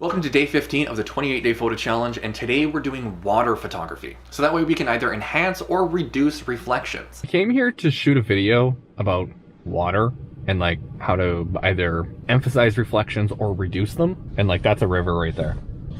Welcome to day 15 of the 28-day photo challenge, and today we're doing water photography. So that way we can either enhance or reduce reflections. I came here to shoot a video about water and like how to either emphasize reflections or reduce them. And like that's a river right there.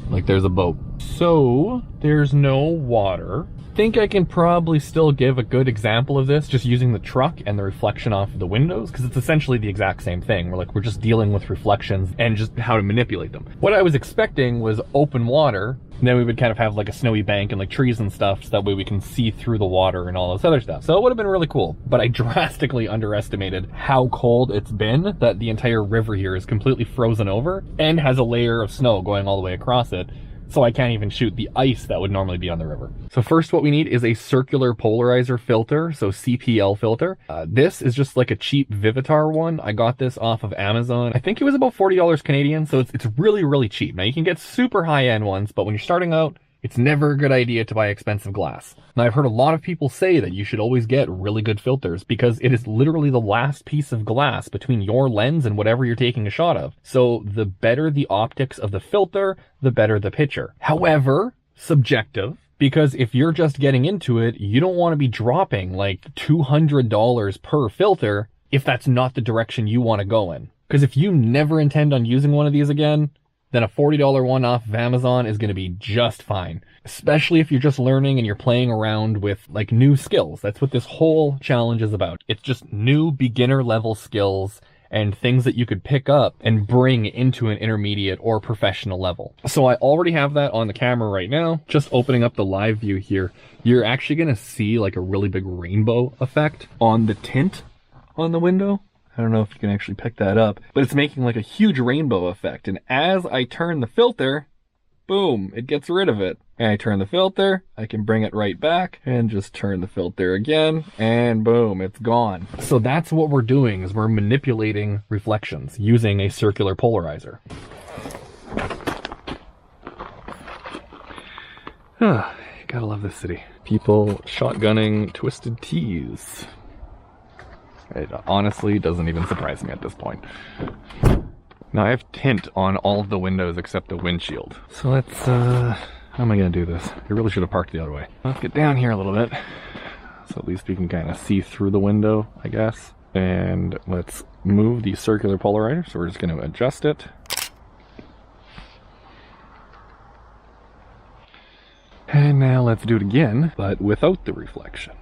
Like there's a boat. So there's no water. Think I can probably still give a good example of this just using the truck and the reflection off of the windows, because it's essentially the exact same thing. We're just dealing with reflections and just how to manipulate them. What I was expecting was open water, and then we would kind of have like a snowy bank and like trees and stuff, so that way we can see through the water and all this other stuff. So it would have been really cool, but I drastically underestimated how cold it's been, that the entire river here is completely frozen over and has a layer of snow going all the way across it. So I can't even shoot the ice that would normally be on the river. So first what we need is a circular polarizer filter, so CPL filter. This is just like a cheap Vivitar one. I got this off of Amazon. I think it was about $40 Canadian, so it's really, really cheap. Now you can get super high-end ones, but when you're starting out, it's never a good idea to buy expensive glass. Now I've heard a lot of people say that you should always get really good filters because it is literally the last piece of glass between your lens and whatever you're taking a shot of. So the better the optics of the filter, the better the picture. However, subjective, because if you're just getting into it, you don't want to be dropping like $200 per filter if that's not the direction you want to go in. Because if you never intend on using one of these again, then a $40 one off of Amazon is going to be just fine. Especially if you're just learning and you're playing around with like new skills. That's what this whole challenge is about. It's just new beginner level skills and things that you could pick up and bring into an intermediate or professional level. So I already have that on the camera right now. Just opening up the live view here, you're actually going to see like a really big rainbow effect on the tint on the window. I don't know if you can actually pick that up, but it's making like a huge rainbow effect. And as I turn the filter, boom, it gets rid of it. And I turn the filter, I can bring it right back and just turn the filter again, and boom, it's gone. So that's what we're doing, is we're manipulating reflections using a circular polarizer. Gotta love this city. People shotgunning Twisted Teas. It honestly doesn't even surprise me at this point. Now I have tint on all of the windows except the windshield. So let's, how am I gonna do this? I really should have parked the other way. Let's get down here a little bit. So at least we can kind of see through the window, I guess. And let's move the circular polarizer. So we're just gonna adjust it. And now let's do it again, but without the reflection.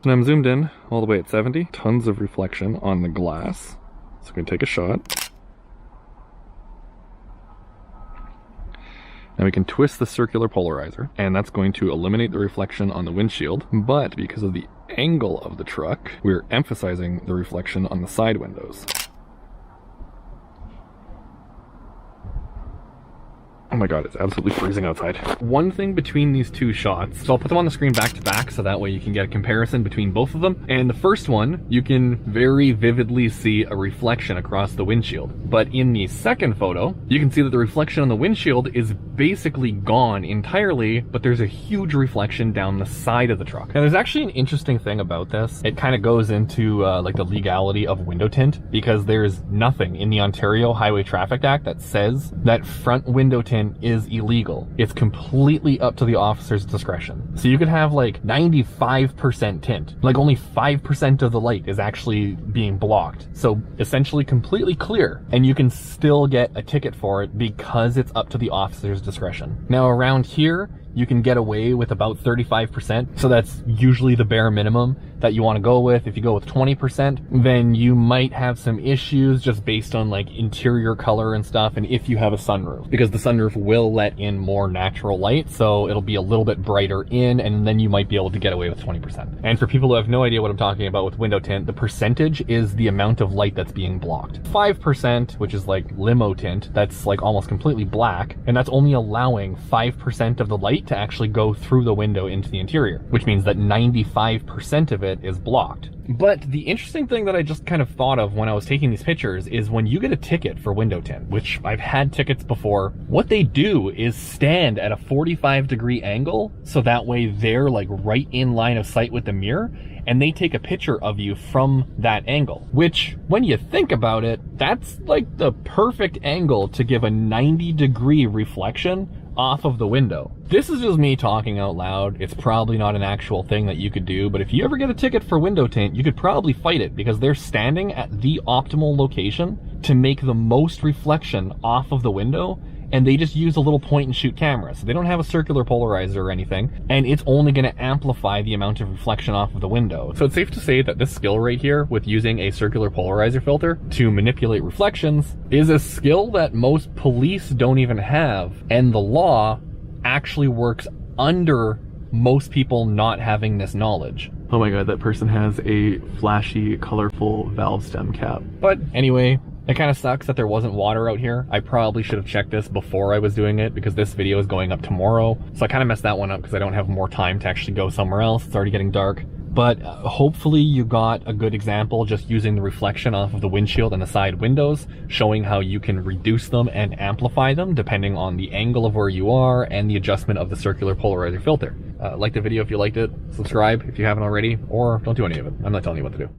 And I'm zoomed in all the way at 70. Tons of reflection on the glass. So I'm going to take a shot. Now we can twist the circular polarizer, and that's going to eliminate the reflection on the windshield. But because of the angle of the truck, we're emphasizing the reflection on the side windows. Oh my god, it's absolutely freezing outside. One thing between these two shots, so I'll put them on the screen back to back so that way you can get a comparison between both of them. And the first one, you can very vividly see a reflection across the windshield. But in the second photo, you can see that the reflection on the windshield is basically gone entirely, but there's a huge reflection down the side of the truck. Now there's actually an interesting thing about this. It kind of goes into like the legality of window tint, because there's nothing in the Ontario Highway Traffic Act that says that front window tint is illegal. It's completely up to the officer's discretion. So you could have like 95% tint, like only 5% of the light is actually being blocked. So essentially completely clear, and you can still get a ticket for it because it's up to the officer's discretion. Now around here, you can get away with about 35%. So that's usually the bare minimum that you want to go with. If you go with 20%, then you might have some issues just based on like interior color and stuff. And if you have a sunroof, because the sunroof will let in more natural light, so it'll be a little bit brighter in, and then you might be able to get away with 20%. And for people who have no idea what I'm talking about with window tint, the percentage is the amount of light that's being blocked. 5%, which is like limo tint, that's like almost completely black, and that's only allowing 5% of the light light to actually go through the window into the interior, which means that 95% of it is blocked. But the interesting thing that I just kind of thought of when I was taking these pictures is when you get a ticket for window tint, which I've had tickets before, what they do is stand at a 45-degree angle, so that way they're like right in line of sight with the mirror, and they take a picture of you from that angle, which when you think about it, that's like the perfect angle to give a 90-degree reflection off of the window. This is just me talking out loud. It's probably not an actual thing that you could do, but if you ever get a ticket for window tint, you could probably fight it because they're standing at the optimal location to make the most reflection off of the window, and they just use a little point and shoot camera. So they don't have a circular polarizer or anything, and it's only going to amplify the amount of reflection off of the window. So it's safe to say that this skill right here with using a circular polarizer filter to manipulate reflections is a skill that most police don't even have, and the law actually works under most people not having this knowledge. Oh my god, that person has a flashy, colorful valve stem cap. But anyway, it kind of sucks that there wasn't water out here. I probably should have checked this before I was doing it because this video is going up tomorrow. So I kind of messed that one up because I don't have more time to actually go somewhere else. It's already getting dark. But hopefully you got a good example just using the reflection off of the windshield and the side windows, showing how you can reduce them and amplify them depending on the angle of where you are and the adjustment of the circular polarizer filter. Like the video if you liked it, subscribe if you haven't already, or don't do any of it. I'm not telling you what to do.